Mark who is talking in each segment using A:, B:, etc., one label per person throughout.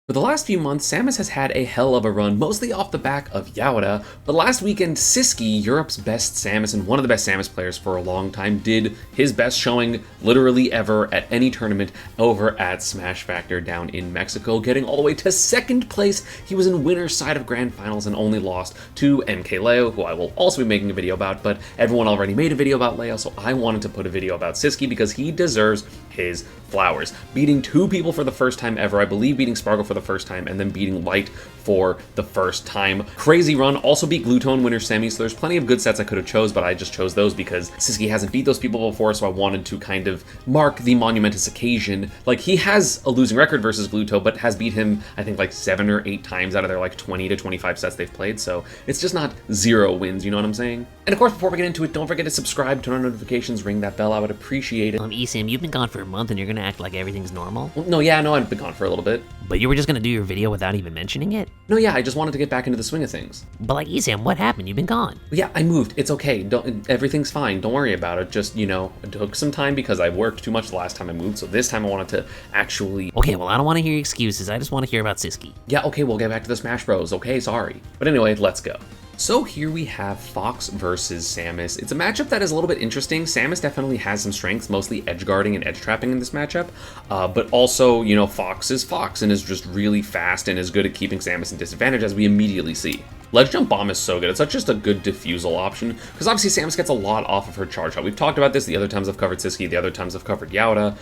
A: For the last few months, Samus has had a hell of a run, mostly off the back of Yaoda, but last weekend, Syski, Europe's best Samus and one of the best Samus players for a long time, did his best showing literally ever at any tournament over at Smash Factor down in Mexico, getting all the way to second place. He was in winner's side of Grand Finals and only lost to MK Leo, who I will also be making a video about, but everyone already made a video about Leo, so I wanted to put a video about Syski because he deserves his flowers. Beating two people for the first time ever, I believe beating Spargo for the first time, and then beating Light for the first time. Crazy run, also beat Gluto in winner semi, so there's plenty of good sets I could have chose, but I just chose those because Syski hasn't beat those people before, so I wanted to kind of mark the monumentous occasion. Like, he has a losing record versus Gluto, but has beat him, I think, like 7 or 8 times out of their like 20 to 25 sets they've played, so it's just not 0 wins, you know what I'm saying? And of course, before we get into it, don't forget to subscribe, turn on notifications, ring that bell, I would appreciate it.
B: ESAM, you've been gone for a month and you're gonna act like everything's normal?
A: Well, no, yeah, I know I've been gone for a little bit.
B: But you were just gonna do your video without even mentioning it?
A: No, yeah, I just wanted to get back into the swing of things.
B: But like, ESAM, what happened? You've been gone.
A: Yeah, I moved. It's okay. Everything's fine. Don't worry about it. Just, you know, it took some time because I worked too much the last time I moved, so this time I wanted to actually...
B: Okay, well, I don't want to hear excuses. I just want to hear about Syski.
A: Yeah, okay, we'll get back to the Smash Bros. Okay, sorry. But anyway, let's go. So here we have Fox versus Samus. It's a matchup that is a little bit interesting. Samus definitely has some strengths, mostly edge guarding and edge trapping in this matchup, but also, you know, Fox is Fox and is just really fast and is good at keeping Samus in disadvantage, as we immediately see. Ledge Jump Bomb is so good. It's just a good defusal option, because obviously Samus gets a lot off of her charge shot. We've talked about this the other times I've covered Syski, the other times I've covered Yaoda,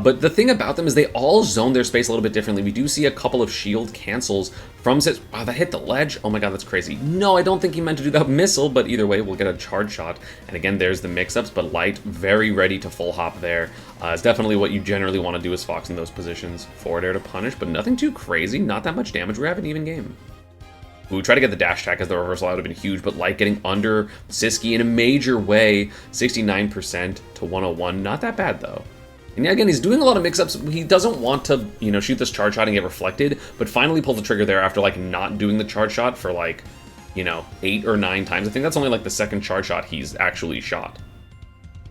A: but the thing about them is they all zone their space a little bit differently. We do see a couple of shield cancels from Sis. Wow, that hit the ledge. Oh my god, that's crazy. No, I don't think he meant to do that missile, but either way, we'll get a charge shot. And again, there's the mix-ups, but Light very ready to full hop there. It's definitely what you generally want to do as Fox in those positions. Forward air to punish, but nothing too crazy. Not that much damage. We have an even game. Ooh, try to get the dash attack as the reversal. That would have been huge, but Light getting under Syski in a major way. 69% to 101. Not that bad, though. And yeah, again, he's doing a lot of mix-ups. He doesn't want to, you know, shoot this charge shot and get reflected, but finally pulls the trigger there after, like, not doing the charge shot for, like, you know, 8 or 9 times. I think that's only, like, the second charge shot he's actually shot.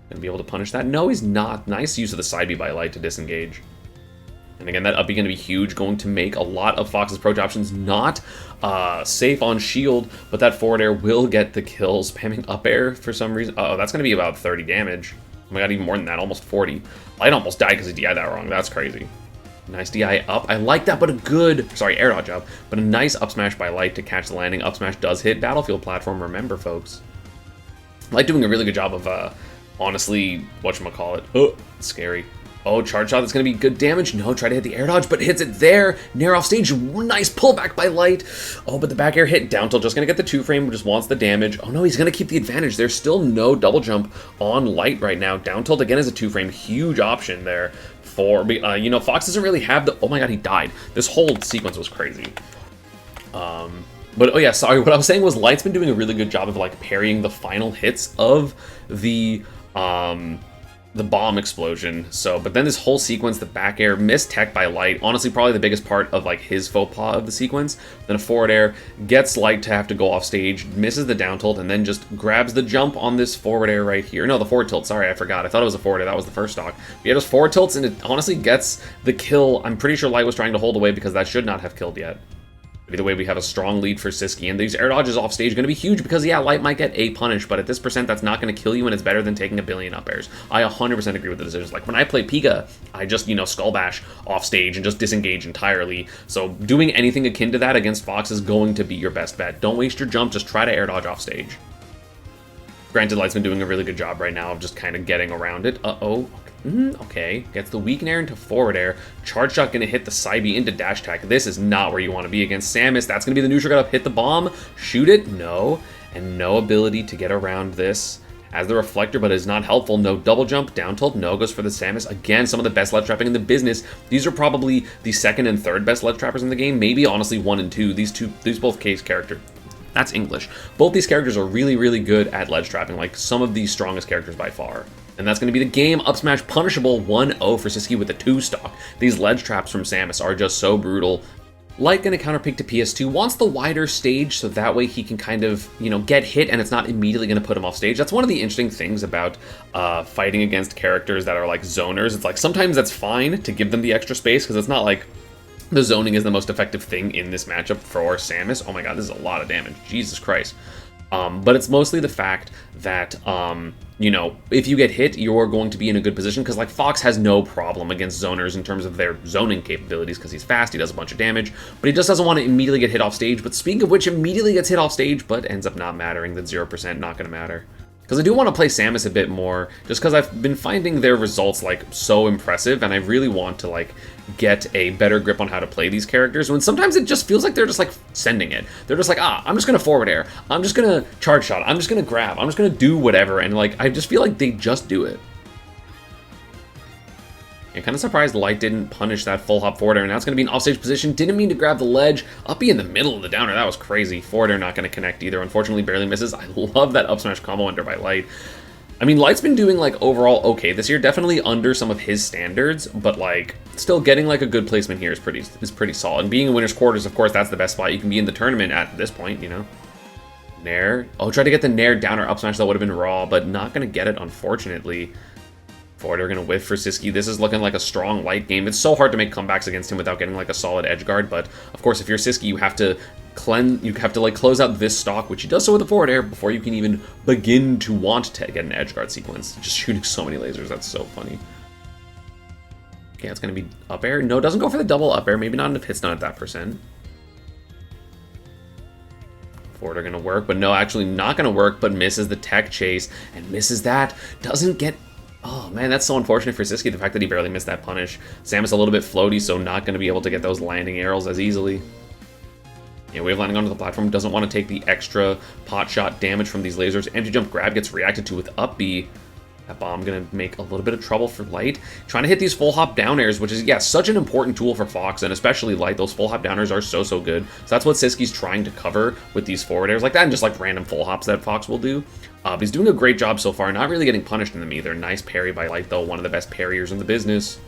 A: Gonna be able to punish that? No, he's not. Nice use of the side B by Light to disengage. And again, that up B going to be huge, going to make a lot of Fox's approach options not safe on shield, but that forward air will get the kill, spamming up air for some reason. Uh-oh, that's going to be about 30 damage. Oh my god, even more than that, almost 40. Light almost died because he DI'd that wrong. That's crazy. Nice DI up. I like that, but a good, sorry, air dodge up, but a nice up smash by Light to catch the landing. Up smash does hit battlefield platform, remember, folks. Light doing a really good job of, honestly, whatchamacallit. Oh, scary. Oh, charge shot, that's going to be good damage. No, try to hit the air dodge, but hits it there. Nair off stage, nice pullback by Light. Oh, but the back air hit. Down tilt just going to get the 2-frame, just wants the damage. Oh no, he's going to keep the advantage. There's still no double jump on Light right now. Down tilt again is a 2-frame, huge option there for, you know, Fox doesn't really have the, oh my god, he died. This whole sequence was crazy. But oh yeah, sorry, what I was saying was Light's been doing a really good job of like parrying the final hits of the bomb explosion. So, but then this whole sequence, the back air, missed tech by Light, honestly probably the biggest part of like his faux pas of the sequence. Then a forward air gets Light to have to go off stage, misses the down tilt, and then just grabs the jump on this forward air right here. No, the forward tilt, sorry, I forgot. I thought it was a forward air, that was the first stock. But yeah, just forward tilts, and it honestly gets the kill. I'm pretty sure Light was trying to hold away because that should not have killed yet. Either way, we have a strong lead for Syski, and these air dodges off stage are going to be huge because, yeah, Light might get a punish, but at this percent, that's not going to kill you, and it's better than taking a billion up airs. I 100% agree with the decisions. Like, when I play Pika, I just, you know, skull bash off stage and just disengage entirely. So doing anything akin to that against Fox is going to be your best bet. Don't waste your jump, just try to air dodge off stage. Granted, Light's been doing a really good job right now of just kind of getting around it. Uh-oh. Okay, gets the weak air into forward air. Charge shot gonna hit the side B into dash attack. This is not where you want to be against Samus. That's gonna be the neutral get up, hit the bomb, shoot it, no, and no ability to get around this. Has the reflector, but is not helpful. No double jump, down tilt, no, goes for the Samus. Again, some of the best ledge trapping in the business. These are probably the second and third best ledge trappers in the game, maybe honestly 1 and 2. These both case character. That's English. Both these characters are really, really good at ledge trapping, like some of the strongest characters by far. And that's going to be the game. Up smash punishable 1-0 for Syski with a 2-stock. These ledge traps from Samus are just so brutal. Light going to counter pick to PS2, wants the wider stage so that way he can kind of, you know, get hit and it's not immediately going to put him off stage. That's one of the interesting things about fighting against characters that are like zoners. It's like sometimes that's fine to give them the extra space because it's not like the zoning is the most effective thing in this matchup for Samus. Oh my god, this is a lot of damage. Jesus Christ. But it's mostly the fact that, you know, if you get hit, you're going to be in a good position, because, like, Fox has no problem against zoners in terms of their zoning capabilities, because he's fast, he does a bunch of damage, but he just doesn't want to immediately get hit off stage. But speaking of which, immediately gets hit off stage, but ends up not mattering. That 0% not going to matter. Because I do want to play Samus a bit more, just because I've been finding their results, like, so impressive, and I really want to, like, get a better grip on how to play these characters, when sometimes it just feels like they're just, like, sending it. They're just like, I'm just going to forward air, I'm just going to charge shot, I'm just going to grab, I'm just going to do whatever, and, like, I just feel like they just do it. I'm kind of surprised Light didn't punish that full hop forward air. Now it's going to be an offstage position. Didn't mean to grab the ledge. Up B in the middle of the downer. That was crazy. Forward air not going to connect either. Unfortunately, barely misses. I love that up smash combo under by Light. I mean, Light's been doing, like, overall okay this year. Definitely under some of his standards, but, like, still getting, like, a good placement here is pretty solid. And being in winner's quarters, of course, that's the best spot you can be in the tournament at this point, you know. Nair. Oh, tried to get the Nair downer up smash. That would have been raw, but not going to get it, unfortunately. Forward, we're going to whiff for Syski. This is looking like a strong Light game. It's so hard to make comebacks against him without getting, like, a solid edge guard, but, of course, if you're Syski, you have to like, close out this stock, which he does so with the forward air, before you can even begin to want to get an edge guard sequence. Just shooting so many lasers, that's so funny. Okay, it's going to be up air. No, it doesn't go for the double up air. Maybe not if it's not at that percent. Forward are going to work, but no, actually not going to work, but misses the tech chase, and misses that. Doesn't get... Oh, man, that's so unfortunate for Syski, the fact that he barely missed that punish. Samus a little bit floaty, so not going to be able to get those landing arrows as easily. Yeah, Wave landing onto the platform, doesn't want to take the extra pot shot damage from these lasers. Empty jump grab gets reacted to with up B. That bomb going to make a little bit of trouble for Light. Trying to hit these full hop down airs, which is, yeah, such an important tool for Fox, and especially Light. Those full hop down airs are so good. So that's what Syski's trying to cover with these forward airs like that, and just, like, random full hops that Fox will do. He's doing a great job so far, not really getting punished in them either. Nice parry by Light, though, one of the best parriers in the business.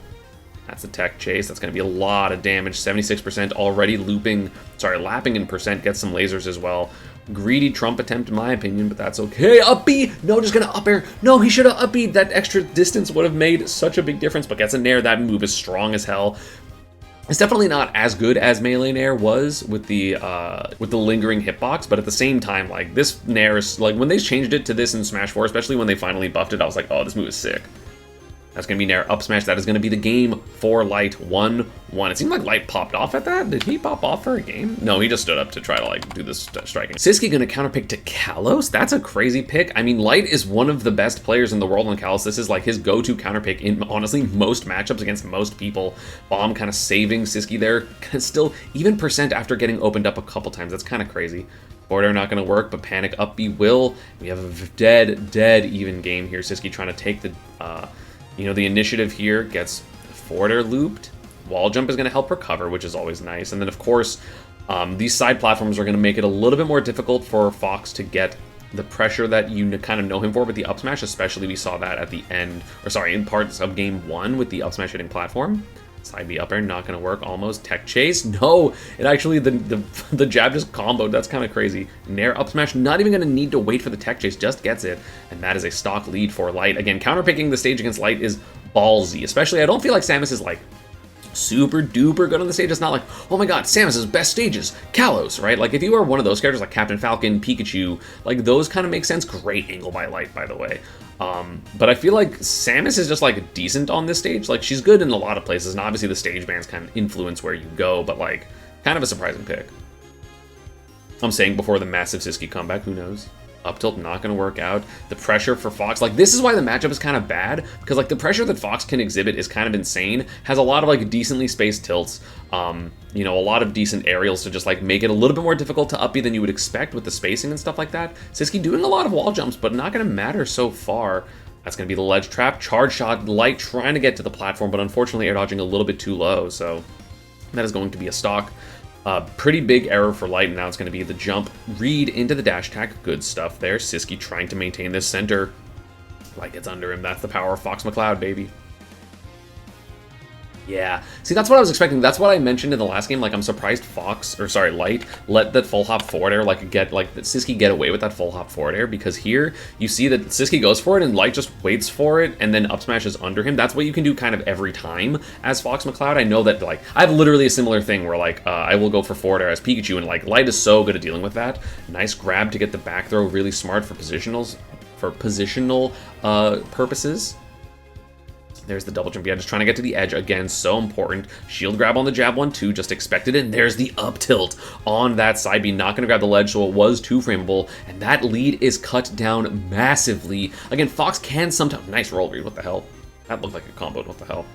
A: That's a tech chase. That's going to be a lot of damage. 76% already lapping in percent. Gets some lasers as well. Greedy Trump attempt, in my opinion, but that's okay. Up B! No, just going to up air. No, he should have up B. That extra distance would have made such a big difference, but gets a nair. That move is strong as hell. It's definitely not as good as melee nair was with the lingering hitbox, but at the same time, like, this nair is, like, when they changed it to this in Smash 4, especially when they finally buffed it, I was like, oh, this move is sick. That's going to be Nair up smash. That is going to be the game for Light. 1-1. It seemed like Light popped off at that. Did he pop off for a game? No, he just stood up to try to, like, do this striking. Syski going to counterpick to Kalos? That's a crazy pick. I mean, Light is one of the best players in the world on Kalos. This is, like, his go-to counterpick in, honestly, most matchups against most people. Bomb kind of saving Syski there. Still, even percent after getting opened up a couple times. That's kind of crazy. Border not going to work, but Panic up B will. We have a dead even game here. Syski trying to take the... you know, the initiative here, gets forward air looped. Wall jump is going to help recover, which is always nice. And then, of course, these side platforms are going to make it a little bit more difficult for Fox to get the pressure that you kind of know him for with the up smash, especially we saw that at the end, or sorry, in parts of game 1 with the up smash hitting platform. Side B up air, not going to work, almost. Tech chase, no! It actually, the jab just comboed, that's kind of crazy. Nair up smash, not even going to need to wait for the tech chase, just gets it. And that is a stock lead for Light. Again, counterpicking the stage against Light is ballsy, especially, I don't feel like Samus is, like, super duper good on the stage. It's not like, oh my god, Samus's best stages, Kalos, right? Like, if you are one of those characters like Captain Falcon, Pikachu, like, those kind of make sense. Great angle by Light, by the way. But I feel like Samus is just, like, decent on this stage. Like, she's good in a lot of places, and obviously the stage bans kind of influence where you go, but, like, kind of a surprising pick. I'm saying before the massive Syski comeback, who knows? Up tilt not going to work out. The pressure for Fox, like, this is why the matchup is kind of bad, because, like, the pressure that Fox can exhibit is kind of insane. Has a lot of, like, decently spaced tilts, you know, a lot of decent aerials to just, like, make it a little bit more difficult to up B than you would expect with the spacing and stuff like that. Syski doing a lot of wall jumps, but not going to matter so far. That's going to be the ledge trap. Charge shot, Light trying to get to the platform, but unfortunately air dodging a little bit too low, so that is going to be a stock. Pretty big error for Light, and now it's going to be the jump read into the dash attack. Good stuff there. Syski trying to maintain this center. Light gets under him. That's the power of Fox McCloud, baby. Yeah. See, that's what I was expecting. That's what I mentioned in the last game. Like, I'm surprised Light let that full hop forward air, that Syski get away with that full hop forward air, because here you see that Syski goes for it and Light just waits for it and then up smashes under him. That's what you can do kind of every time as Fox McCloud. I know that, like, I have literally a similar thing where, like, I will go for forward air as Pikachu, and, like, Light is so good at dealing with that. Nice grab to get the back throw, really smart for positional purposes. There's the double jump. Yeah, just trying to get to the edge. Again, so important. Shield grab on the jab 1-2, just expected it. And there's the up tilt on that side B. Not going to grab the ledge, so it was too frameable. And that lead is cut down massively. Again, Fox can sometimes... Nice roll read. What the hell? That looked like a combo. What the hell?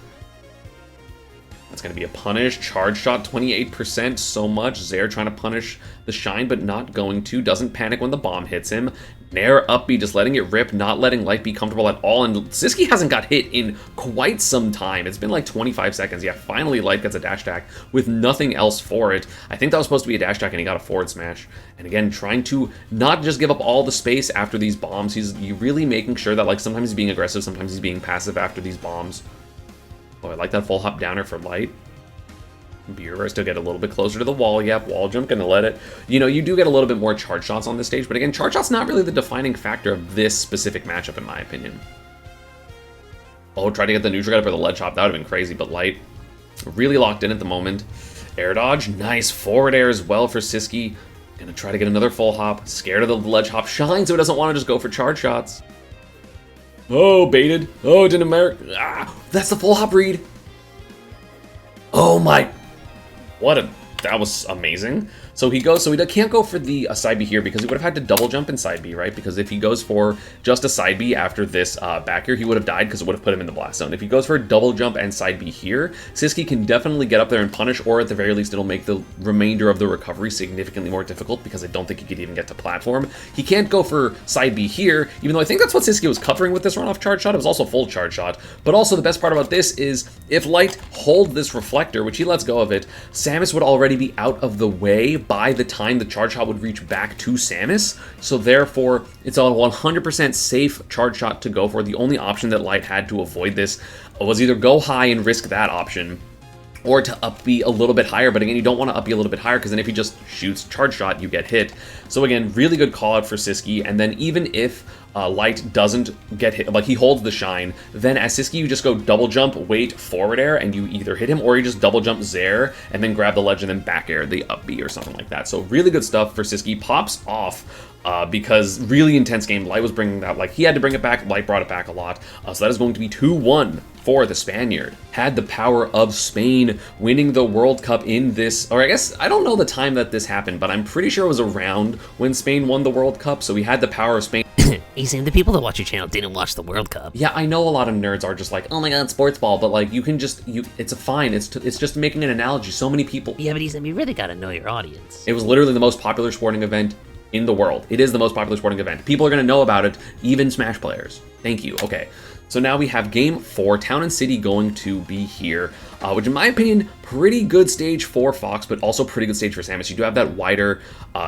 A: That's going to be a punish. Charge shot, 28%. So much. Zaire trying to punish the shine, but not going to. Doesn't panic when the bomb hits him. Nair up B, just letting it rip, not letting Light be comfortable at all. And Syski hasn't got hit in quite some time. It's been like 25 seconds. Yeah, finally Light gets a dash attack with nothing else for it. I think that was supposed to be a dash attack, and he got a forward smash. And again, trying to not just give up all the space after these bombs. He's really making sure that, like, sometimes he's being aggressive, sometimes he's being passive after these bombs. Oh, I like that full hop downer for Light. Beer still get a little bit closer to the wall. Yep, wall jump, gonna let it. You know, you do get a little bit more charge shots on this stage, but again, charge shots not really the defining factor of this specific matchup, in my opinion. Oh, try to get the neutral guard for the ledge hop. That would have been crazy, but Light really locked in at the moment. Air dodge, nice forward air as well for Syski. Gonna try to get another full hop. Scared of the ledge hop shine, so he doesn't want to just go for charge shots. Oh, baited. Oh, it didn't matter. Ah, that's the full hop read. Oh my... That was amazing. So he can't go for the side B here because he would have had to double jump in side B, right? Because if he goes for just a side B after this back air, he would have died because it would have put him in the blast zone. If he goes for a double jump and side B here, Syski can definitely get up there and punish, or at the very least, it'll make the remainder of the recovery significantly more difficult because I don't think he could even get to platform. He can't go for side B here, even though I think that's what Syski was covering with this runoff charge shot. It was also full charge shot. But also the best part about this is if Light holds this reflector, which he lets go of it, Samus would already be out of the way by the time the charge shot would reach back to Samus. So therefore, it's a 100% safe charge shot to go for. The only option that Light had to avoid this was either go high and risk that option, or to up B a little bit higher. But again, you don't want to up B a little bit higher because then if he just shoots charge shot, you get hit. So again, really good call out for Syski. And then even if Light doesn't get hit, like he holds the shine, then as Syski, you just go double jump, wait, forward air, and you either hit him or you just double jump Zaire and then grab the ledge and then back air the up B or something like that. So really good stuff for Syski. Pops off because really intense game. Light was bringing that, like he had to bring it back. Light brought it back a lot. So that is going to be 2-1 for the Spaniard. Had the power of Spain winning the World Cup in this, or I guess, I don't know the time that this happened, but I'm pretty sure it was around when Spain won the World Cup. So we had the power of Spain.
B: ESAM, the people that watch your channel didn't watch the World Cup.
A: Yeah, I know a lot of nerds are just like, oh my god, sports ball, but like you can just, it's fine. It's just making an analogy. So many people.
B: Yeah, but ESAM, you really gotta know your audience.
A: It was literally the most popular sporting event in the world. It is the most popular sporting event. People are going to know about it, even Smash players. Thank you. Okay. So now we have game 4, Town and City going to be here, which in my opinion, pretty good stage for Fox, but also pretty good stage for Samus. You do have that wider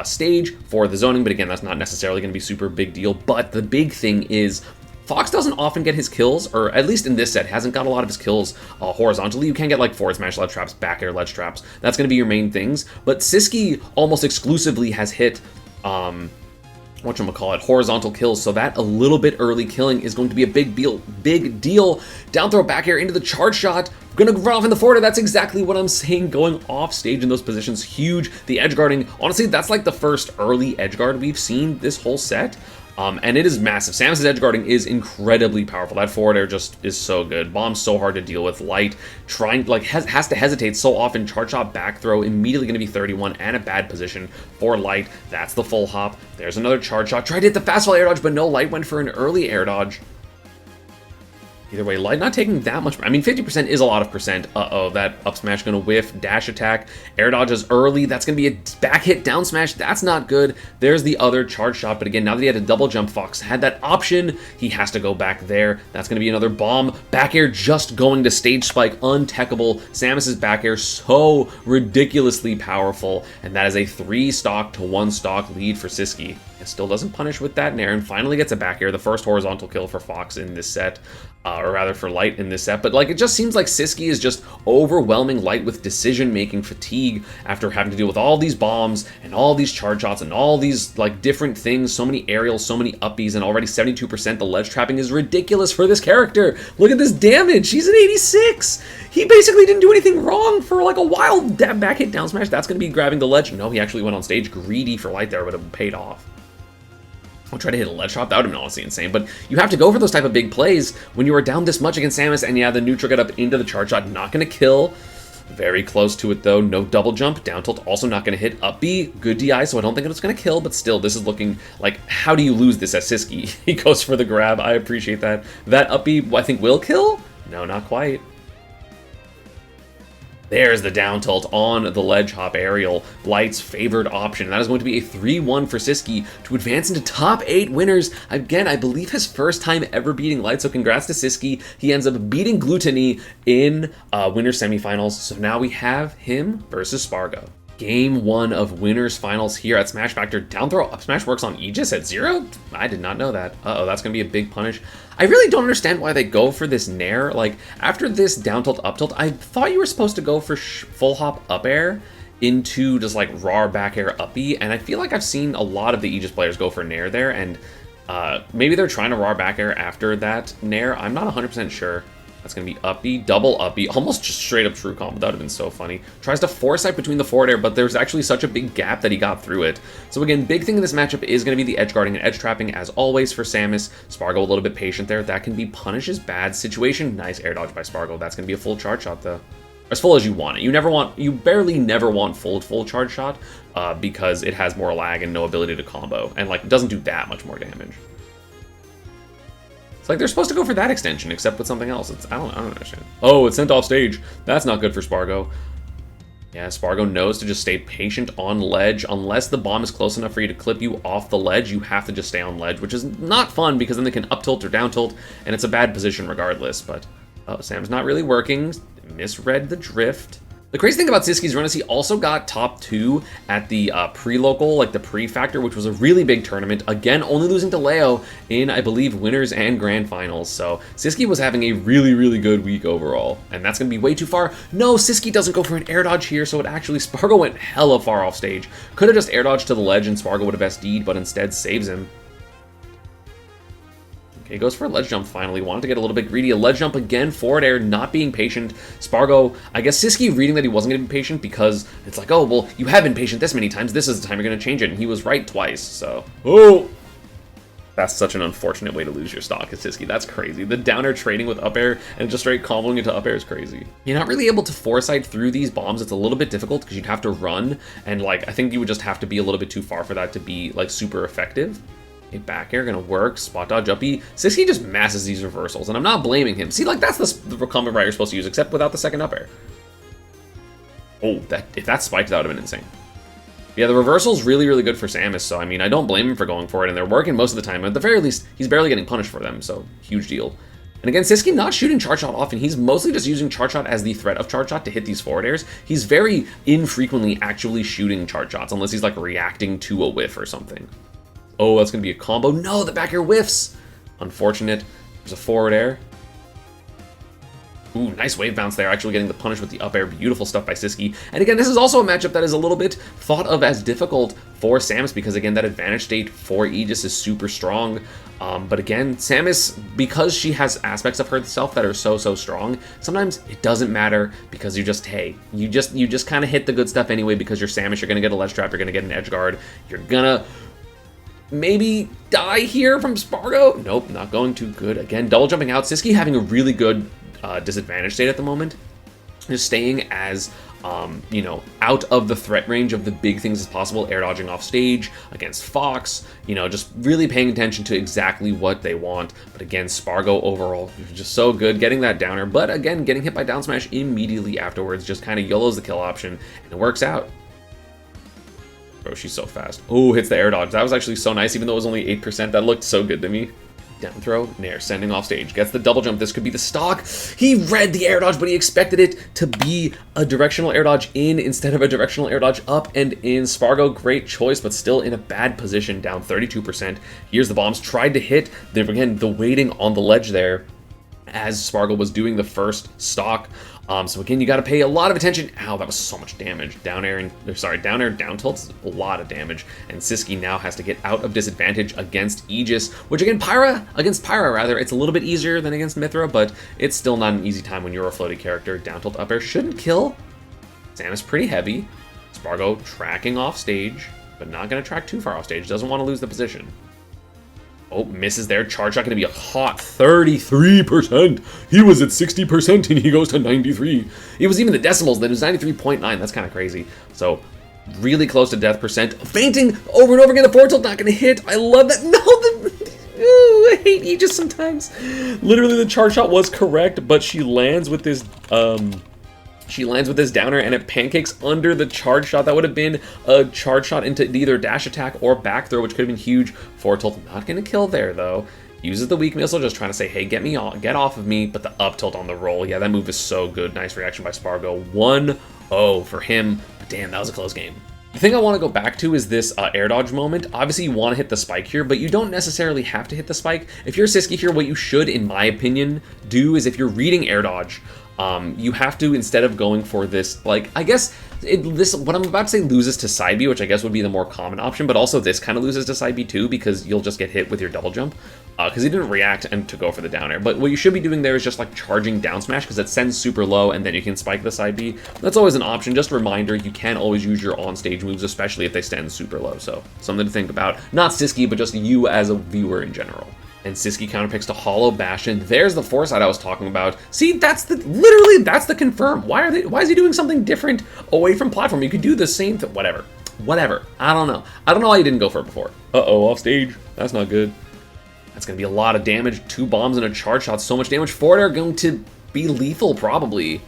A: stage for the zoning, but again, that's not necessarily going to be super big deal. But the big thing is Fox doesn't often get his kills, or at least in this set, hasn't got a lot of his kills horizontally. You can get like forward smash ledge traps, back air ledge traps. That's going to be your main things. But Syski almost exclusively has hit whatchamacallit, horizontal kills, so that a little bit early killing is going to be a big deal. Down throw back air into the charge shot, gonna run off in the forward air. That's exactly what I'm saying, going off stage in those positions, huge. The edge guarding, honestly, that's like the first early edge guard we've seen this whole set. And it is massive. Samus' edge guarding is incredibly powerful. That forward air just is so good. Bomb's so hard to deal with. Light trying, like, has to hesitate so often. Charge shot, back throw, immediately going to be 31 and a bad position for Light. That's the full hop. There's another charge shot. Tried to hit the fastball air dodge, but no, Light went for an early air dodge. Either way, Light not taking that much. I mean, 50% is a lot of percent. Uh-oh, that up smash going to whiff. Dash attack. Air dodge is early. That's going to be a back hit down smash. That's not good. There's the other charge shot. But again, now that he had a double jump, Fox had that option. He has to go back there. That's going to be another bomb. Back air just going to stage spike. Untechable. Samus's back air so ridiculously powerful. And that is a 3-stock to 1-stock lead for Syski. It still doesn't punish with that nair and finally gets a back air. The first horizontal kill for Fox in this set. or rather for Light in this set, but like it just seems like Syski is just overwhelming Light with decision-making fatigue after having to deal with all these bombs and all these charge shots and all these like different things, so many aerials, so many uppies, and already 72%. The ledge trapping is ridiculous for this character. Look at this damage. He's an 86. He basically didn't do anything wrong for like a wild back hit down smash. That's going to be grabbing the ledge. No, he actually went on stage greedy for Light there, but it paid off. I'll try to hit a ledge drop. That would have been honestly insane, but you have to go for those type of big plays when you are down this much against Samus, and yeah, the neutral get up into the charge shot, not going to kill. Very close to it though. No double jump. Down tilt also not going to hit. Up B, good DI, so I don't think it's going to kill, but still, this is looking like, how do you lose this as Syski? He goes for the grab. I appreciate that. That up B, I think, will kill? No, not quite. There's the down tilt on the ledge hop aerial, Light's favored option. That is going to be a 3-1 for Syski to advance into top 8 winners. Again, I believe his first time ever beating Light, so congrats to Syski. He ends up beating Gluttony in winners semifinals, so now we have him versus Spargo. Game 1 of winners finals here at Smash Factor. Down throw up smash works on Aegis at 0? I did not know that. Uh-oh, that's going to be a big punish. I really don't understand why they go for this nair. Like, after this down tilt, up tilt, I thought you were supposed to go for full hop up air into just like raw back air uppy, and I feel like I've seen a lot of the Aegis players go for nair there, and maybe they're trying to raw back air after that nair. I'm not 100% sure. That's going to be uppy, double uppy, almost just straight up true combo. That would have been so funny. Tries to foresight between the forward air, but there's actually such a big gap that he got through it. So again, big thing in this matchup is going to be the edge guarding and edge trapping, as always for Samus. Spargo a little bit patient there. That can be Punish's bad situation. Nice air dodge by Spargo. That's going to be a full charge shot though. As full as you want it. You barely never want full charge shot because it has more lag and no ability to combo, and like it doesn't do that much more damage. Like, they're supposed to go for that extension, except with something else. I don't understand. Oh, it's sent off stage. That's not good for Spargo. Yeah, Spargo knows to just stay patient on ledge. Unless the bomb is close enough for you to clip you off the ledge, you have to just stay on ledge, which is not fun because then they can up tilt or down tilt, and it's a bad position regardless. But, oh, Sam's not really working. Misread the drift. The crazy thing about Syski's run is he also got top 2 at the pre-local, like the pre-factor, which was a really big tournament. Again, only losing to Leo in, I believe, winners and grand finals. So Syski was having a really, really good week overall. And that's going to be way too far. No, Syski doesn't go for an air dodge here, so it actually, Spargo went hella far off stage. Could have just air dodged to the ledge and Spargo would have SD'd, but instead saves him. Okay, goes for a ledge jump finally. Wanted to get a little bit greedy. A ledge jump again, forward air, not being patient. Spargo, I guess Syski reading that he wasn't going to be patient because it's like, oh, well, you have been patient this many times. This is the time you're going to change it. And he was right twice, so. Oh! That's such an unfortunate way to lose your stock as Syski. That's crazy. The downer trading with up air and just straight comboing into up air is crazy. You're not really able to foresight through these bombs. It's a little bit difficult because you'd have to run. And, like, I think you would just have to be a little bit too far for that to be, like, super effective. Okay, back air gonna work. Spot dodge uppy. Syski just masses these reversals, and I'm not blaming him. See, like, that's the combo right you're supposed to use, except without the second up air. Oh, if that spiked, that would have been insane. Yeah, the reversal's really, really good for Samus, so I mean, I don't blame him for going for it, and they're working most of the time. At the very least, he's barely getting punished for them, so huge deal. And again, Syski not shooting charge shot often. He's mostly just using charge shot as the threat of charge shot to hit these forward airs. He's very infrequently actually shooting charge shots, unless he's like reacting to a whiff or something. Oh, that's going to be a combo. No, the back air whiffs. Unfortunate. There's a forward air. Ooh, nice wave bounce there. Actually getting the punish with the up air. Beautiful stuff by Syski. And again, this is also a matchup that is a little bit thought of as difficult for Samus because, again, that advantage state for Aegis is super strong. But again, Samus, because she has aspects of herself that are so strong, sometimes it doesn't matter because you just, hey, you just kind of hit the good stuff anyway because you're Samus. You're going to get a ledge trap. You're going to get an edge guard. You're going to maybe die here from Spargo. Nope, not going too good. Again, double jumping out. Syski having a really good disadvantage state at the moment. Just staying as, you know, out of the threat range of the big things as possible. Air dodging off stage against Fox. You know, just really paying attention to exactly what they want. But again, Spargo overall, just so good. Getting that downer. But again, getting hit by down smash immediately afterwards. Just kind of YOLOs the kill option. And it works out. Bro, she's so fast. Oh, hits the air dodge. That was actually so nice, even though it was only 8%. That looked so good to me. Down throw, nair, sending off stage. Gets the double jump. This could be the stock. He read the air dodge, but he expected it to be a directional air dodge in instead of a directional air dodge up and in. Spargo, great choice, but still in a bad position, down 32%. Here's the bombs. Tried to hit. Then again, the waiting on the ledge there. as Spargo was doing the first stock. So again, you got to pay a lot of attention. Ow, that was so much damage. Down air, down tilt's a lot of damage. And Syski now has to get out of disadvantage against Aegis, which against Pyra, it's a little bit easier than against Mithra, but it's still not an easy time when you're a floaty character. Down tilt up air shouldn't kill. Sam is pretty heavy. Spargo tracking off stage, but not going to track too far off stage. Doesn't want to lose the position. Oh, misses there. Charge shot going to be a hot 33%. He was at 60% and he goes to 93. It was even the decimals, then it was 93.9. That's kind of crazy. So really close to death percent. Fainting over and over again. The forward tilt not going to hit. I love that. No, I hate Aegis sometimes. Literally the charge shot was correct, but she lands with this downer and it pancakes under the charge shot. That would have been a charge shot into either dash attack or back throw, which could have been huge. Forward tilt not going to kill there though. Uses the weak missile, just trying to say, hey, get off of me. But the up tilt on the roll, yeah, that move is so good. Nice reaction by Spargo. 1-0 for him. But damn, that was a close game. The thing I want to go back to is this air dodge moment. Obviously, you want to hit the spike here, but you don't necessarily have to hit the spike. If you're Syski here, what you should, in my opinion, do is if you're reading air dodge, you have to, instead of going for this, like, I guess, what I'm about to say loses to side B, which I guess would be the more common option, but also this kind of loses to side B too, because you'll just get hit with your double jump, because he didn't react and to go for the down air. But what you should be doing there is just like charging down smash, because it sends super low, and then you can spike the side B. That's always an option. Just a reminder, you can always use your on-stage moves, especially if they stand super low, so something to think about. Not Syski, but just you as a viewer in general. And Syski counterpicks to Hollow Bastion. There's the foresight I was talking about. See, that's the confirm. Why is he doing something different away from platform? You could do the same thing. Whatever. I don't know why you didn't go for it before. Uh-oh, off stage. That's not good. That's going to be a lot of damage. 2 bombs and a charge shot. So much damage. Forward air going to be lethal, probably.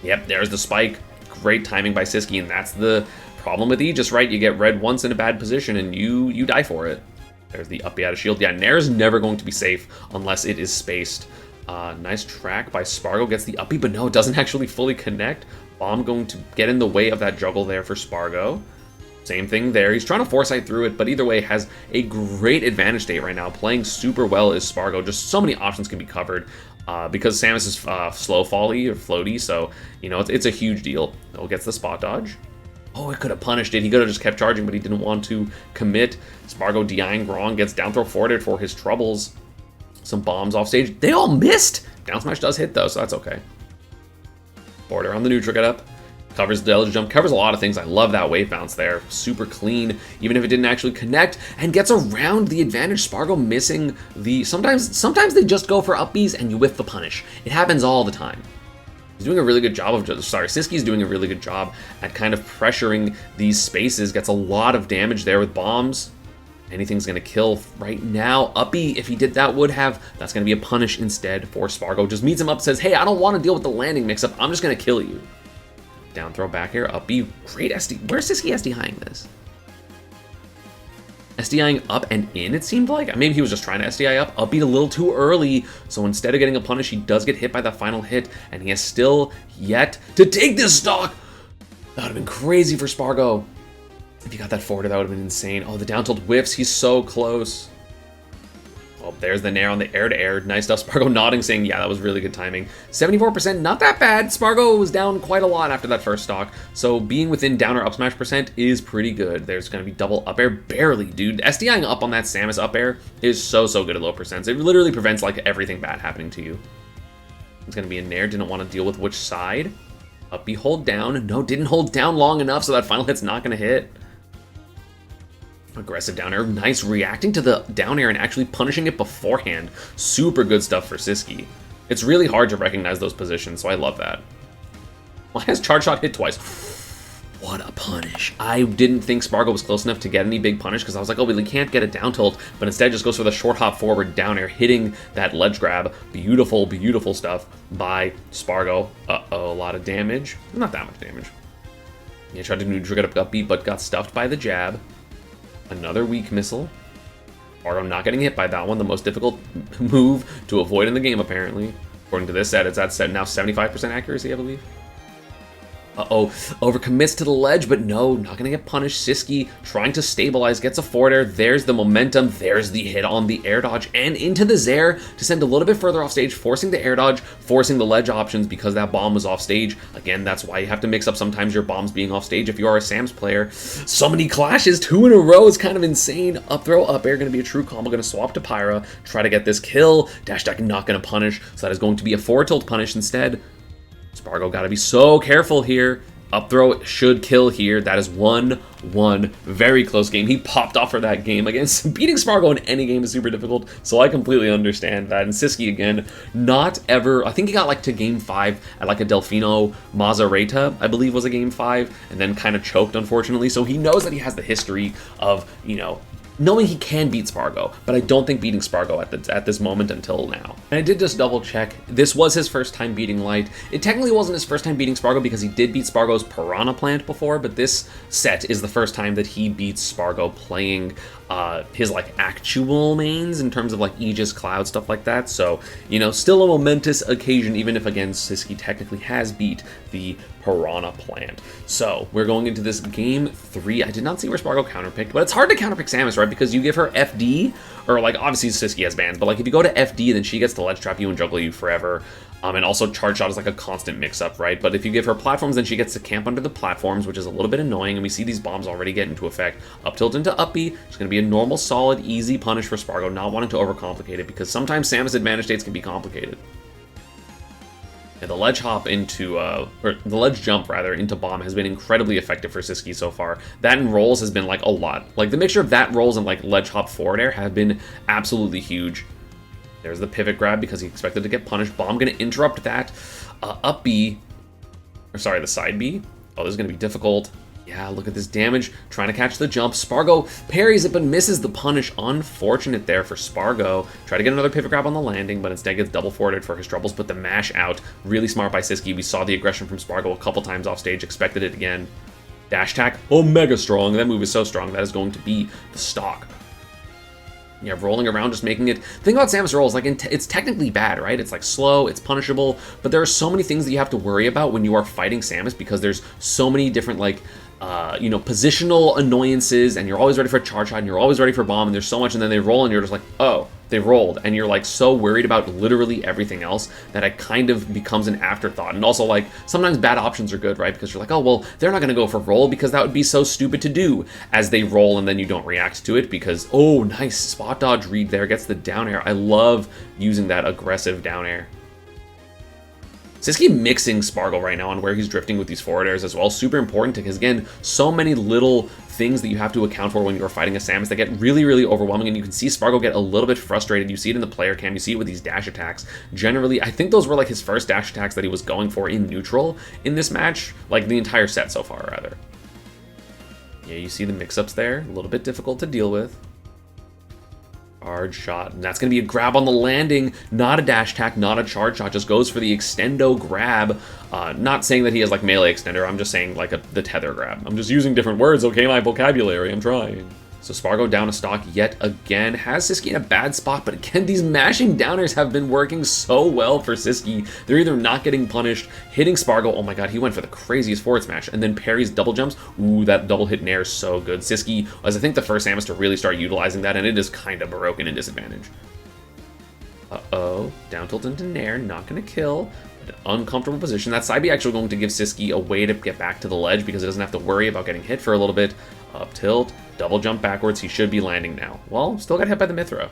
A: Yep, there's the spike. Great timing by Syski, and that's the problem with Aegis, right? You get red once in a bad position, and you die for it. There's the up out of shield. Yeah, Nair is never going to be safe unless it is spaced. Nice track by Spargo. Gets the uppie, but no, it doesn't actually fully connect. Bomb going to get in the way of that juggle there for Spargo. Same thing there. He's trying to foresight through it, but either way has a great advantage state right now. Playing super well is Spargo. Just so many options can be covered because Samus is slow folly or floaty, so, you know, it's a huge deal. Oh, gets the spot dodge. Oh, it could have punished it. He could have just kept charging, but he didn't want to commit. Spargo DIing wrong, gets down throw forwarded for his troubles. Some bombs off stage. They all missed! Down smash does hit though, so that's okay. Border on the neutral get up. Covers the deluge jump, covers a lot of things. I love that wave bounce there. Super clean, even if it didn't actually connect, and gets around the advantage. Spargo missing the... Sometimes they just go for up Bs and you whiff the punish. It happens all the time. He's doing a really good job of, Syski's doing a really good job at kind of pressuring these spaces. Gets a lot of damage there with bombs. Anything's going to kill right now. Uppy, if he did that, would have. That's going to be a punish instead for Spargo. Just meets him up, says, hey, I don't want to deal with the landing mix-up. I'm just going to kill you. Down throw back here. Uppy, great SD. Where's Syski SDIing this? SDIing up and in, it seemed like. Maybe he was just trying to SDI up. Uppy a little too early. So instead of getting a punish, he does get hit by that final hit. And he has still yet to take this stock. That would have been crazy for Spargo. If he got that forward, that would have been insane. Oh, the down tilt whiffs. He's so close. Oh, there's the nair on the air-to-air. Nice stuff. Spargo nodding, saying, yeah, that was really good timing. 74%, not that bad. Spargo was down quite a lot after that first stock, so being within down or up smash percent is pretty good. There's going to be double up air. Barely, dude. SDIing up on that Samus up air is so good at low percents. It literally prevents, like, everything bad happening to you. It's going to be a nair. Didn't want to deal with which side. Uppy hold down. No, didn't hold down long enough, so that final hit's not going to hit. Aggressive down air. Nice reacting to the down air and actually punishing it beforehand. Super good stuff for Syski. It's really hard to recognize those positions, so I love that. Why has charge shot hit twice? What a punish. I didn't think Spargo was close enough to get any big punish because I was like, oh, well, he can't get a down tilt, but instead just goes for the short hop forward down air, hitting that ledge grab. Beautiful, beautiful stuff by Spargo. Uh-oh, a lot of damage. Not that much damage. He tried to neutral get up beat, but got stuffed by the jab. Another weak missile. Spargo not getting hit by that one. The most difficult move to avoid in the game, apparently. According to this set, it's at now 75% accuracy, I believe. Uh-oh, overcommits to the ledge, but no, not gonna get punished. Syski trying to stabilize, gets a forward air. There's the momentum, there's the hit on the air dodge, and into the Zair to send a little bit further off stage, forcing the air dodge, forcing the ledge options because that bomb was off stage. Again, that's why you have to mix up sometimes your bombs being off stage if you are a Sam's player. So many clashes, 2 in a row is kind of insane. Up throw, up air, gonna be a true combo, gonna swap to Pyra, try to get this kill. Dash attack not gonna punish, so that is going to be a forward tilt punish instead. Spargo gotta be so careful here. Up throw should kill here. That is 1-1. Very close game. He popped off for that game. Against beating Spargo in any game is super difficult, so I completely understand that. And Syski again, not ever. I think he got like to game 5 at like a Delfino Mazzareta, I believe was a game 5, and then kind of choked unfortunately. So he knows that he has the history of, you know, knowing he can beat Spargo, but I don't think beating Spargo at this moment until now. And I did just double check. This was his first time beating Light. It technically wasn't his first time beating Spargo because he did beat Spargo's Piranha Plant before, but this set is the first time that he beats Spargo playing his like actual mains in terms of like Aegis, Cloud, stuff like that. So, you know, still a momentous occasion, even if again Syski technically has beat the Piranha Plant. So we're going into this game 3. I did not see where Spargo counterpicked, but it's hard to counterpick Samus, right? Because you give her FD, or like obviously Syski has bans, but like if you go to FD, then she gets to ledge trap you and juggle you forever. And also charge shot is like a constant mix-up, right? But if you give her platforms, then she gets to camp under the platforms, which is a little bit annoying, and we see these bombs already get into effect. Up tilt into up B, it's going to be a normal, solid, easy punish for Spargo, not wanting to overcomplicate it, because sometimes Samus advantage states can be complicated. And the ledge hop into, or the ledge jump rather, into bomb has been incredibly effective for Syski so far. That and rolls has been like a lot. Like the mixture of that rolls and like ledge hop forward air have been absolutely huge. There's the pivot grab because he expected to get punished. Bomb gonna interrupt that. Up B, or sorry, the side B. Oh, this is gonna be difficult. Yeah, look at this damage, trying to catch the jump. Spargo parries it, but misses the punish. Unfortunate there for Spargo. Try to get another pivot grab on the landing, but instead gets double forwarded for his troubles. But the mash out, really smart by Syski. We saw the aggression from Spargo a couple times off stage, expected it again. Dash attack, oh, mega strong. That move is so strong, that is going to be the stock. Yeah, rolling around, just making it. The thing about Samus rolls, like, it's technically bad, right? It's like slow, it's punishable, but there are so many things that you have to worry about when you are fighting Samus because there's so many different, like, you know, positional annoyances, and you're always ready for a charge shot, and you're always ready for a bomb, and there's so much, and then they roll, and you're just like, oh, they rolled, and you're like so worried about literally everything else that it kind of becomes an afterthought. And also, like, sometimes bad options are good, right? Because you're like, oh, well, they're not going to go for roll because that would be so stupid to do, as they roll and then you don't react to it because, oh, nice spot dodge read there, gets the down air. I love using that aggressive down air. Syski mixing Spargo right now on where he's drifting with these forward airs as well. Super important because, again, so many little things that you have to account for when you're fighting a Samus that get really, really overwhelming, and you can see Spargo get a little bit frustrated. You see it in the player cam, you see it with these dash attacks. Generally, I think those were like his first dash attacks that he was going for in neutral in this match, like the entire set so far, rather. Yeah, you see the mix-ups there, a little bit difficult to deal with. Charge shot, and that's going to be a grab on the landing, not a dash attack, not a charge shot, just goes for the extendo grab. Not saying that he has like melee extender, I'm just saying like the tether grab. I'm just using different words, okay, my vocabulary, I'm trying. So Spargo down a stock yet again, has Syski in a bad spot, but again, these mashing downers have been working so well for Syski. They're either not getting punished, hitting Spargo, oh my god, he went for the craziest forward smash, and then parries double jumps. Ooh, that double hit nair is so good. Syski was, I think, the first Samus to really start utilizing that, and it is kind of broken in disadvantage. Uh-oh, down tilt into nair, not gonna kill. An uncomfortable position. That side B actually going to give Syski a way to get back to the ledge because it doesn't have to worry about getting hit for a little bit. Up tilt, double jump backwards, he should be landing now. Well, still got hit by the Mithra.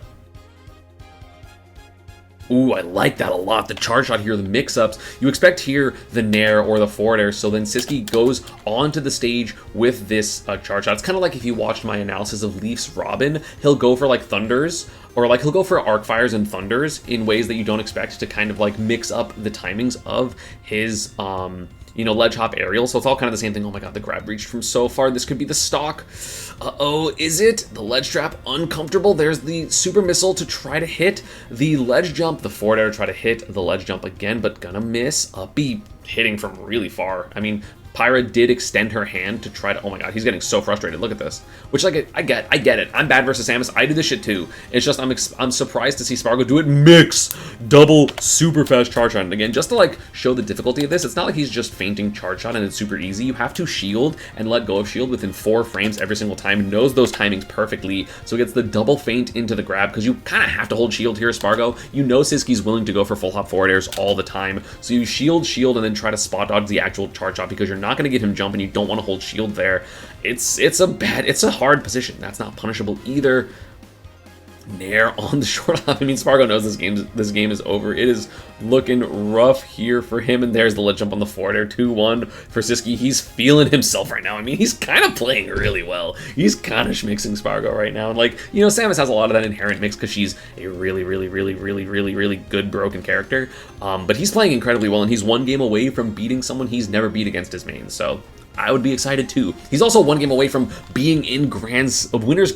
A: Ooh, I like that a lot. The charge shot here, the mix-ups. You expect here the nair or the forward air, so then Syski goes onto the stage with this charge shot. It's kind of like if you watched my analysis of Leaf's Robin, he'll go for like thunders, or like he'll go for arc fires and thunders in ways that you don't expect to kind of like mix up the timings of his you know, ledge hop aerial, so it's all kind of the same thing. Oh my god, the grab reached from so far. This could be the stock. Uh-oh, is it? The ledge trap, uncomfortable. There's the super missile to try to hit the ledge jump. The forward air try to hit the ledge jump again, but gonna miss. B hitting from really far. I mean, Pyra did extend her hand to try to, oh my god, he's getting so frustrated. Look at this. Which, like, I get it. I'm bad versus Samus. I do this shit too. It's just, I'm surprised to see Spargo do it. Mix! Double super fast charge shot. And again, just to, like, show the difficulty of this, it's not like he's just feinting charge shot and it's super easy. You have to shield and let go of shield within 4 frames every single time. He knows those timings perfectly, so he gets the double feint into the grab, because you kind of have to hold shield here, Spargo. You know Syski's willing to go for full hop forward airs all the time, so you shield, and then try to spot dodge the actual charge shot, because you're not going to get him jump and you don't want to hold shield there. It's a hard position. That's not punishable either. Nair on the short hop. I mean, Spargo knows this game is over. It is looking rough here for him, and there's the lit jump on the forward air. 2-1 for Syski. He's feeling himself right now. I mean, he's kind of playing really well. He's kind of schmixing Spargo right now, and like, you know, Samus has a lot of that inherent mix because she's a really good broken character, but he's playing incredibly well, and he's 1 game away from beating someone he's never beat against his main, so I would be excited too. He's also 1 game away from being in winner's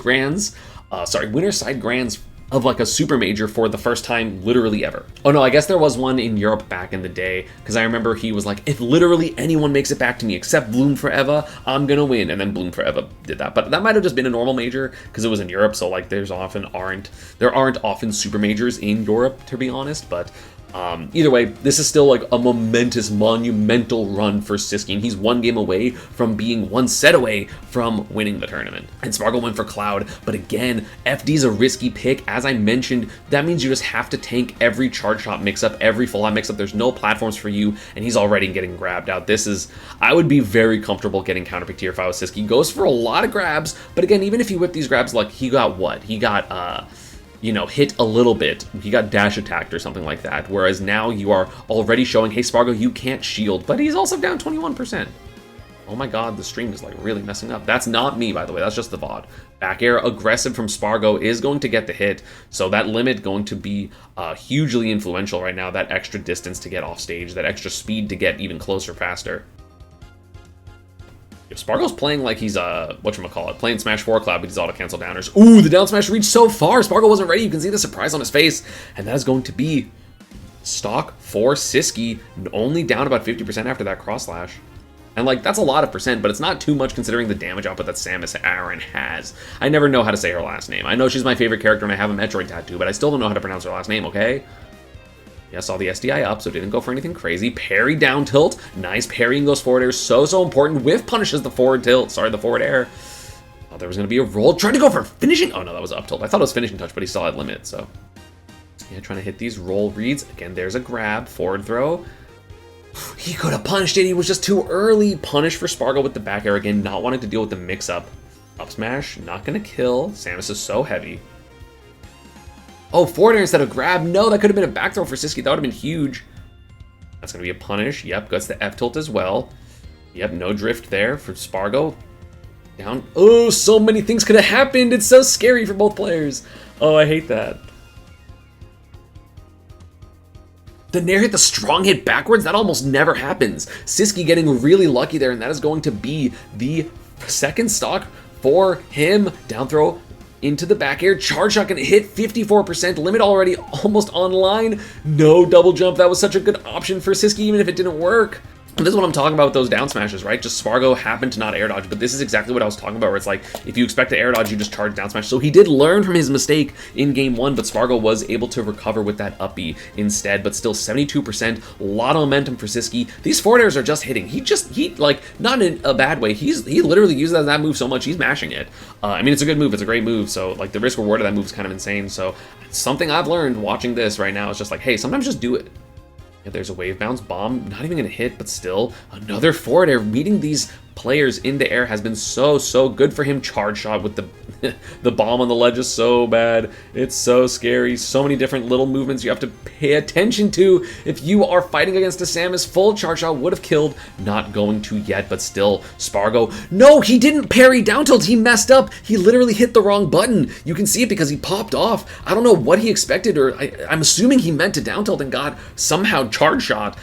A: side grands of like a super major for the first time literally ever. Oh no, I guess there was one in Europe back in the day, because I remember he was like, if literally anyone makes it back to me except Bloom Forever, I'm gonna win. And then Bloom Forever did that, but that might have just been a normal major because it was in Europe, so like there aren't often super majors in Europe, to be honest. But either way, this is still like a monumental run for Syski, and he's 1 game away from being 1 set away from winning the tournament. And Spargo went for Cloud, but again, FD's a risky pick. As I mentioned, that means you just have to tank every charge shot mix-up, every full hop mix-up. There's no platforms for you, and he's already getting grabbed out. I would be very comfortable getting counterpicked here if I was Syski. Goes for a lot of grabs, but again, even if you whip these grabs, like, he got what? He got, you know, hit a little bit. He got dash attacked or something like that. Whereas now you are already showing, hey, Spargo, you can't shield. But he's also down 21%. Oh my god, the stream is like really messing up. That's not me, by the way. That's just the VOD. Back air aggressive from Spargo is going to get the hit. So that limit going to be hugely influential right now. That extra distance to get off stage. That extra speed to get even closer faster. Spargo's playing like he's, playing Smash 4 Cloud, but he's auto-cancel downers. Ooh, the down smash reached so far. Spargo wasn't ready. You can see the surprise on his face. And that is going to be stock for Syski, only down about 50% after that cross slash. And like, that's a lot of percent, but it's not too much considering the damage output that Samus Aran has. I never know how to say her last name. I know she's my favorite character and I have a Metroid tattoo, but I still don't know how to pronounce her last name, okay? Yeah, saw the SDI up, so didn't go for anything crazy. Parry down tilt. Nice parrying those forward airs. So important. Whiff punishes the forward tilt. Sorry, the forward air. Oh, there was going to be a roll. Tried to go for finishing. Oh, no, that was up tilt. I thought it was finishing touch, but he still had limit, so. Yeah, trying to hit these roll reads. Again, there's a grab. Forward throw. He could have punished it. He was just too early. Punish for Spargo with the back air. Again, not wanting to deal with the mix-up. Up smash. Not going to kill. Samus is so heavy. Oh, forward air instead of grab. No, that could have been a back throw for Syski. That would have been huge. That's going to be a punish. Yep, gets the F tilt as well. Yep, no drift there for Spargo. Down. Oh, so many things could have happened. It's so scary for both players. Oh, I hate that. The Nair hit the strong hit backwards. That almost never happens. Syski getting really lucky there, and that is going to be the 2nd stock for him. Down throw into the back air. Charge shot gonna hit 54%. Limit already almost online. No double jump. That was such a good option for Syski, even if it didn't work. And this is what I'm talking about with those down smashes, right? Just Spargo happened to not air dodge, but this is exactly what I was talking about, where it's like, if you expect to air dodge, you just charge down smash. So he did learn from his mistake in game 1, but Spargo was able to recover with that up B instead, but still 72%, a lot of momentum for Syski. These forward airs are just hitting. He like, not in a bad way. He literally uses that move so much, he's mashing it. I mean, it's a good move, it's a great move, so like the risk reward of that move is kind of insane. So something I've learned watching this right now is just like, hey, sometimes just do it. Yeah, there's a wave bounce bomb, not even gonna hit, but still another forward air. Meeting these players in the air has been so good for him. Charge shot with the the bomb on the ledge is so bad. It's so scary. So many different little movements you have to pay attention to if you are fighting against a Samus. Full charge shot would have killed. Not going to yet, but still Spargo. No, he didn't parry down tilt. He messed up. He literally hit the wrong button. You can see it because he popped off. I don't know what he expected, or I'm assuming he meant to down tilt and got somehow charge shot.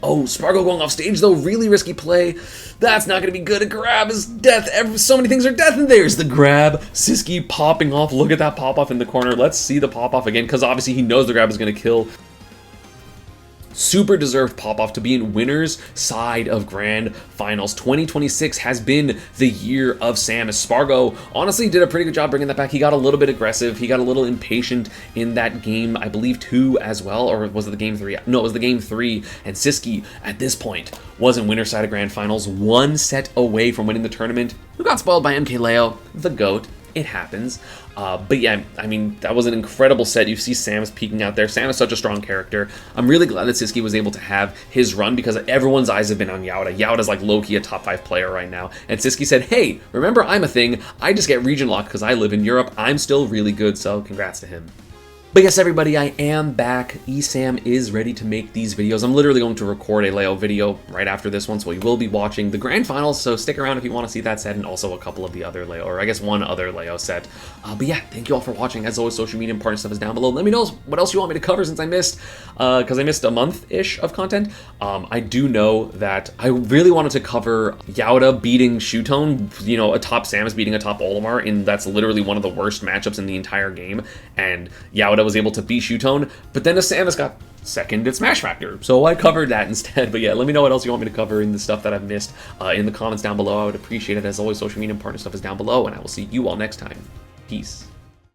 A: Oh, Spargo going off stage though, really risky play. That's not going to be good. A grab is death. So many things are death, and there's the grab. Syski popping off. Look at that pop off in the corner. Let's see the pop off again, because obviously he knows the grab is going to kill. super deserved pop-off to be in winner's side of grand finals. 2026 has been the year of Samus. Spargo honestly did a pretty good job bringing that back. He got a little bit aggressive. He got a little impatient in that game, I believe 2 as well, or was it the game 3? No, it was the game 3, and Syski at this point was in winner's side of grand finals, 1 set away from winning the tournament. Who got spoiled by MKLeo, the GOAT. It happens. But yeah, I mean, that was an incredible set. You see Samus peeking out there. Samus such a strong character. I'm really glad that Syski was able to have his run because everyone's eyes have been on Yauda. Yauda's like low-key a top 5 player right now. And Syski said, hey, remember I'm a thing. I just get region locked because I live in Europe. I'm still really good, so congrats to him. But yes, everybody, I am back. ESAM is ready to make these videos. I'm literally going to record a Leo video right after this one, so we will be watching the grand finals, so stick around if you want to see that set, and also a couple of the other Leo, or I guess one other Leo set. But yeah, thank you all for watching. As always, social media and partner stuff is down below. Let me know what else you want me to cover since I missed, because I missed a month-ish of content. I do know that I really wanted to cover Yauda beating Shutone, you know, a top Samus beating a top Olimar, and that's literally one of the worst matchups in the entire game, and Yauda was able to beat Shutone, but then Samus got second at Smash Factor, so I covered that instead. But yeah, let me know what else you want me to cover in the stuff that I've missed in the comments down below. I would appreciate it. As always, social media and partner stuff is down below, and I will see you all next time. Peace.